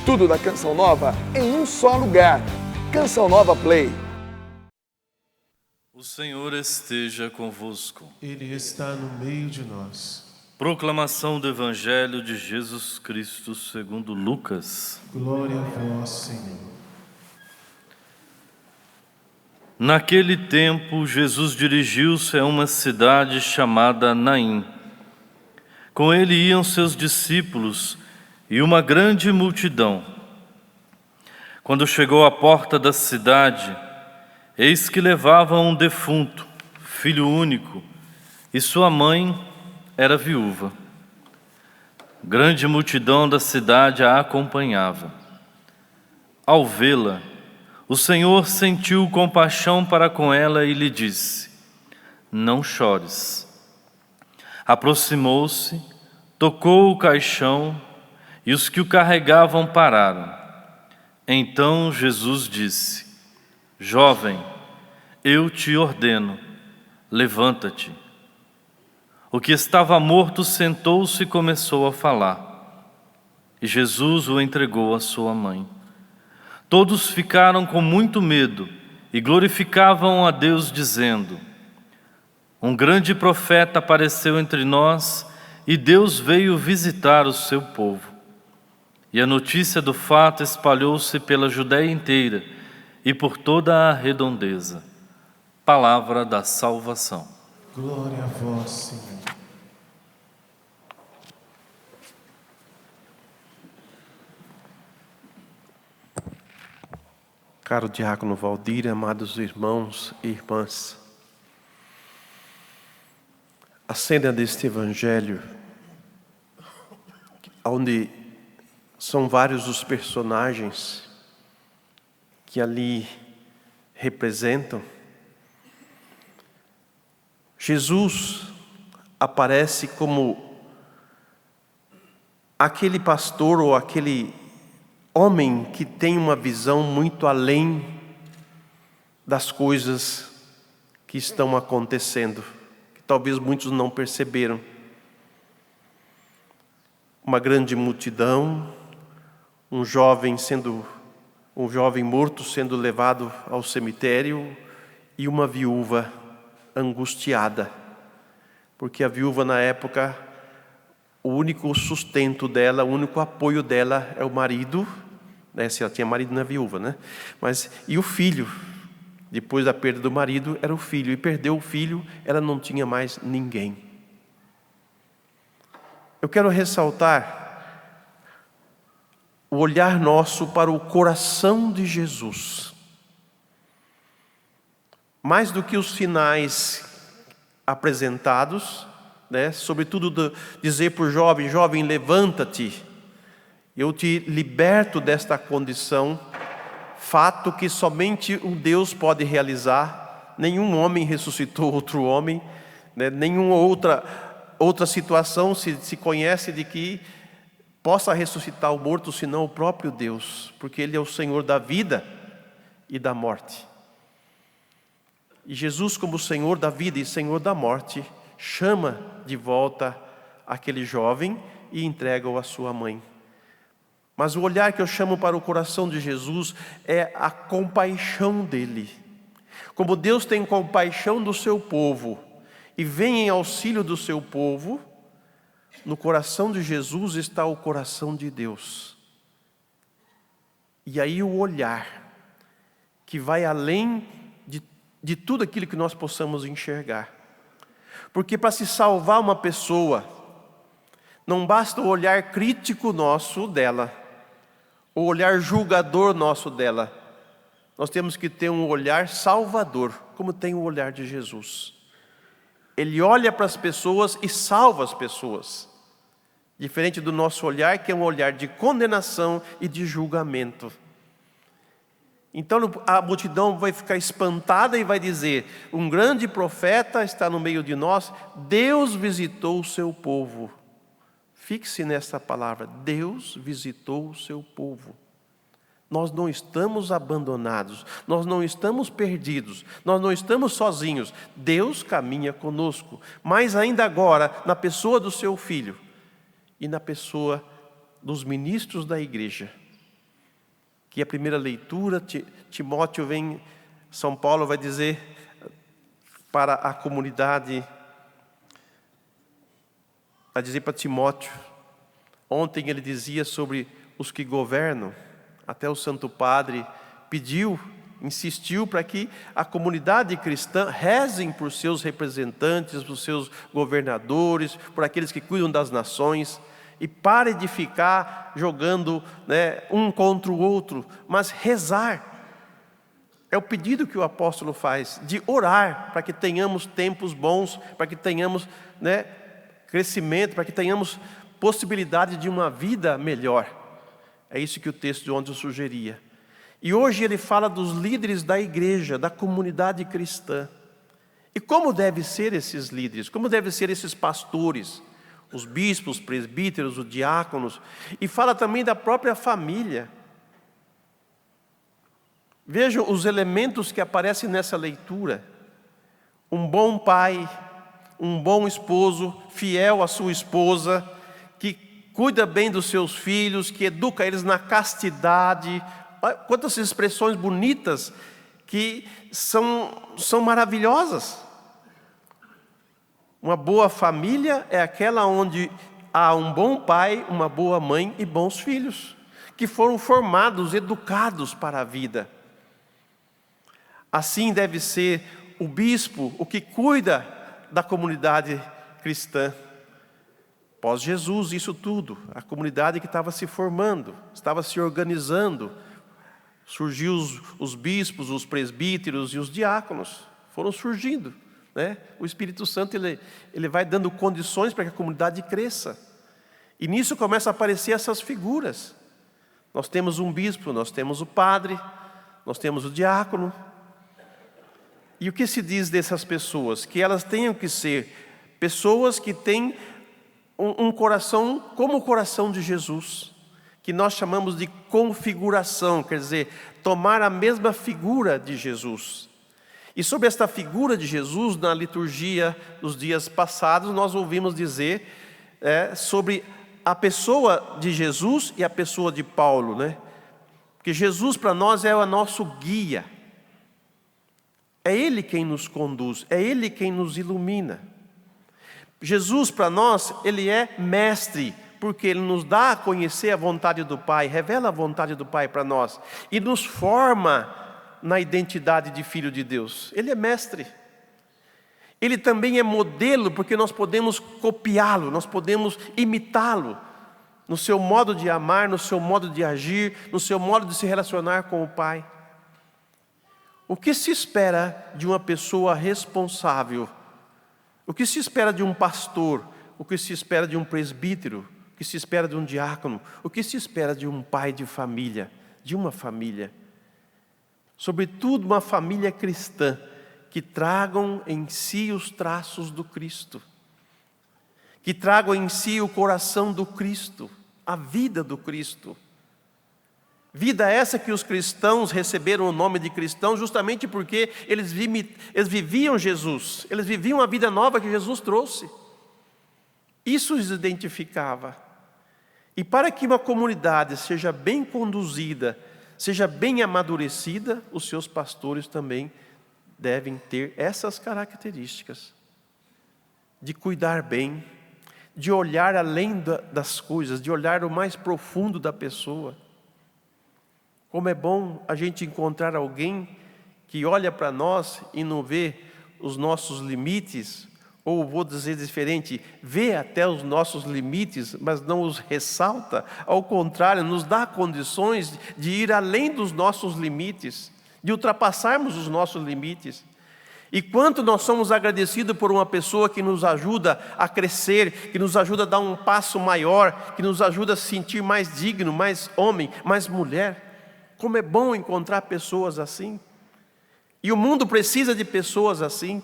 Tudo da Canção Nova em um só lugar. Canção Nova Play. O Senhor esteja convosco. Ele está no meio de nós. Proclamação do Evangelho de Jesus Cristo segundo Lucas. Glória a vós, Senhor. Naquele tempo, Jesus dirigiu-se a uma cidade chamada Naim. Com ele iam seus discípulos e uma grande multidão. Quando chegou à porta da cidade, eis que levavam um defunto, filho único, e sua mãe era viúva. Grande multidão da cidade a acompanhava. Ao vê-la, o Senhor sentiu compaixão para com ela e lhe disse: não chores. Aproximou-se, tocou o caixão e os que o carregavam pararam. Então Jesus disse: jovem, eu te ordeno, levanta-te. O que estava morto sentou-se e começou a falar. E Jesus o entregou à sua mãe. Todos ficaram com muito medo e glorificavam a Deus, dizendo: um grande profeta apareceu entre nós e Deus veio visitar o seu povo. E a notícia do fato espalhou-se pela Judéia inteira e por toda a redondeza. Palavra da salvação. Glória a vós, Senhor. Caro diácono Valdir, amados irmãos e irmãs, a cena deste evangelho, onde são vários os personagens que ali representam, Jesus aparece como aquele pastor ou aquele homem que tem uma visão muito além das coisas que estão acontecendo, que talvez muitos não perceberam. Uma grande multidão, um jovem morto sendo levado ao cemitério e uma viúva angustiada, porque a viúva na época, o único sustento dela, o único apoio dela é o marido, né? Se ela tinha marido, não é viúva, né? E o filho, depois da perda do marido, era o filho, e perdeu o filho, ela não tinha mais ninguém. Eu quero ressaltar o olhar nosso para o coração de Jesus. Mais do que os sinais apresentados, né? Sobretudo dizer para o jovem: jovem, levanta-te, eu te liberto desta condição, fato que somente um Deus pode realizar. Nenhum homem ressuscitou outro homem, né? Nenhuma outra situação se conhece de que possa ressuscitar o morto, senão o próprio Deus, porque Ele é o Senhor da vida e da morte. E Jesus, como Senhor da vida e Senhor da morte, chama de volta aquele jovem e entrega-o à sua mãe. Mas o olhar que eu chamo para o coração de Jesus é a compaixão dele. Como Deus tem compaixão do seu povo e vem em auxílio do seu povo, no coração de Jesus está o coração de Deus. E aí o olhar que vai além de tudo aquilo que nós possamos enxergar. Porque para se salvar uma pessoa, não basta o olhar crítico nosso dela, o olhar julgador nosso dela. Nós temos que ter um olhar salvador, como tem o olhar de Jesus. Ele olha para as pessoas e salva as pessoas. Diferente do nosso olhar, que é um olhar de condenação e de julgamento. Então a multidão vai ficar espantada e vai dizer: um grande profeta está no meio de nós, Deus visitou o seu povo. Fixe nessa palavra: Deus visitou o seu povo. Nós não estamos abandonados, nós não estamos perdidos, nós não estamos sozinhos. Deus caminha conosco, mas ainda agora, na pessoa do seu Filho e na pessoa dos ministros da igreja, que a primeira leitura, Timóteo vem, São Paulo vai dizer para a comunidade, vai dizer para Timóteo, ontem ele dizia sobre os que governam, até o Santo Padre pediu, insistiu para que a comunidade cristã rezem por seus representantes, por seus governadores, por aqueles que cuidam das nações, e pare de ficar jogando, um contra o outro, mas rezar. É o pedido que o apóstolo faz, de orar, para que tenhamos tempos bons, para que tenhamos crescimento, para que tenhamos possibilidade de uma vida melhor. É isso que o texto de ontem sugeria. E hoje ele fala dos líderes da igreja, da comunidade cristã. E como devem ser esses líderes? Como devem ser esses pastores? Os bispos, os presbíteros, os diáconos. E fala também da própria família. Vejam os elementos que aparecem nessa leitura. Um bom pai, um bom esposo, fiel à sua esposa, que cuida bem dos seus filhos, que educa eles na castidade. Quantas expressões bonitas que são maravilhosas. Uma boa família é aquela onde há um bom pai, uma boa mãe e bons filhos, que foram formados, educados para a vida. Assim deve ser o bispo, o que cuida da comunidade cristã. Pós-Jesus, isso tudo, a comunidade que estava se formando, estava se organizando, surgiu os bispos, os presbíteros e os diáconos, foram surgindo. O Espírito Santo ele vai dando condições para que a comunidade cresça. E nisso começam a aparecer essas figuras. Nós temos um bispo, nós temos o padre, nós temos o diácono. E o que se diz dessas pessoas? Que elas tenham que ser pessoas que têm um coração como o coração de Jesus, que nós chamamos de configuração, quer dizer, tomar a mesma figura de Jesus. E sobre esta figura de Jesus, na liturgia dos dias passados, nós ouvimos dizer sobre a pessoa de Jesus e a pessoa de Paulo, Porque Jesus para nós é o nosso guia. É Ele quem nos conduz, é Ele quem nos ilumina. Jesus para nós, Ele é mestre, porque Ele nos dá a conhecer a vontade do Pai, revela a vontade do Pai para nós e nos forma na identidade de Filho de Deus. Ele é mestre. Ele também é modelo, porque nós podemos copiá-lo, nós podemos imitá-lo no seu modo de amar, no seu modo de agir, no seu modo de se relacionar com o Pai. O que se espera de uma pessoa responsável? O que se espera de um pastor? O que se espera de um presbítero? O que se espera de um diácono? O que se espera de um pai de família? De uma família? Sobretudo uma família cristã, que tragam em si os traços do Cristo, que tragam em si o coração do Cristo, a vida do Cristo. Vida essa que os cristãos receberam o nome de cristãos justamente porque eles viviam Jesus, eles viviam a vida nova que Jesus trouxe. Isso os identificava. E para que uma comunidade seja bem conduzida, seja bem amadurecida, os seus pastores também devem ter essas características. De cuidar bem, de olhar além das coisas, de olhar o mais profundo da pessoa. Como é bom a gente encontrar alguém que olha para nós e não vê os nossos limites, ou vou dizer diferente, vê até os nossos limites, mas não os ressalta. Ao contrário, nos dá condições de ir além dos nossos limites, de ultrapassarmos os nossos limites. E quanto nós somos agradecidos por uma pessoa que nos ajuda a crescer, que nos ajuda a dar um passo maior, que nos ajuda a se sentir mais digno, mais homem, mais mulher. Como é bom encontrar pessoas assim. E o mundo precisa de pessoas assim.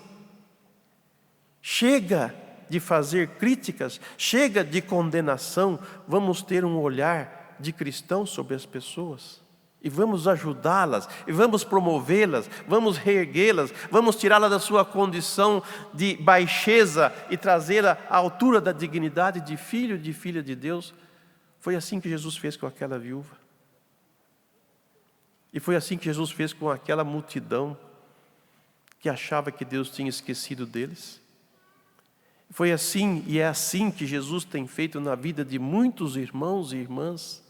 Chega de fazer críticas, chega de condenação, vamos ter um olhar de cristão sobre as pessoas. E vamos ajudá-las, e vamos promovê-las, vamos reerguê-las, vamos tirá-las da sua condição de baixeza e trazê-la à altura da dignidade de filho, de filha de Deus. Foi assim que Jesus fez com aquela viúva. E foi assim que Jesus fez com aquela multidão que achava que Deus tinha esquecido deles. Foi assim e é assim que Jesus tem feito na vida de muitos irmãos e irmãs.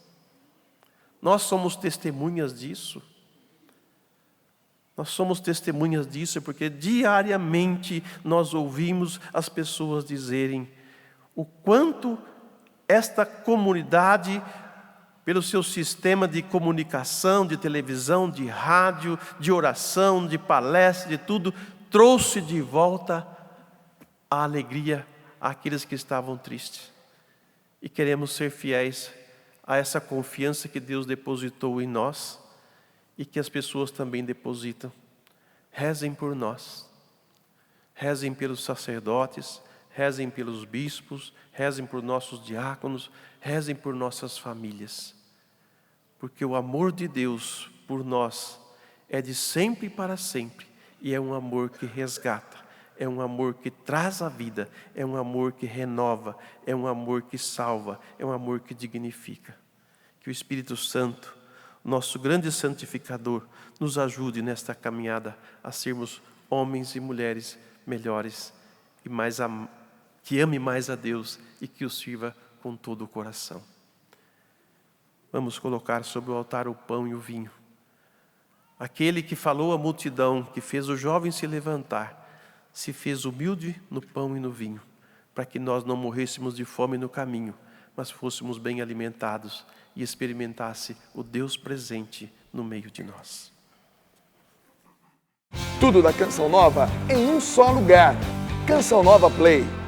Nós somos testemunhas disso. Nós somos testemunhas disso porque diariamente nós ouvimos as pessoas dizerem o quanto esta comunidade, pelo seu sistema de comunicação, de televisão, de rádio, de oração, de palestra, de tudo, trouxe de volta a alegria àqueles que estavam tristes. E queremos ser fiéis a essa confiança que Deus depositou em nós e que as pessoas também depositam. Rezem por nós, rezem pelos sacerdotes, rezem pelos bispos, rezem por nossos diáconos, rezem por nossas famílias. Porque o amor de Deus por nós é de sempre para sempre e é um amor que resgata, é um amor que traz a vida, é um amor que renova, é um amor que salva, é um amor que dignifica. Que o Espírito Santo, nosso grande santificador, nos ajude nesta caminhada a sermos homens e mulheres melhores e que ame mais a Deus e que o sirva com todo o coração. Vamos colocar sobre o altar o pão e o vinho. Aquele que falou à multidão, que fez o jovem se levantar, se fez humilde no pão e no vinho, para que nós não morrêssemos de fome no caminho, mas fôssemos bem alimentados e experimentasse o Deus presente no meio de nós. Tudo da Canção Nova em um só lugar. Canção Nova Play.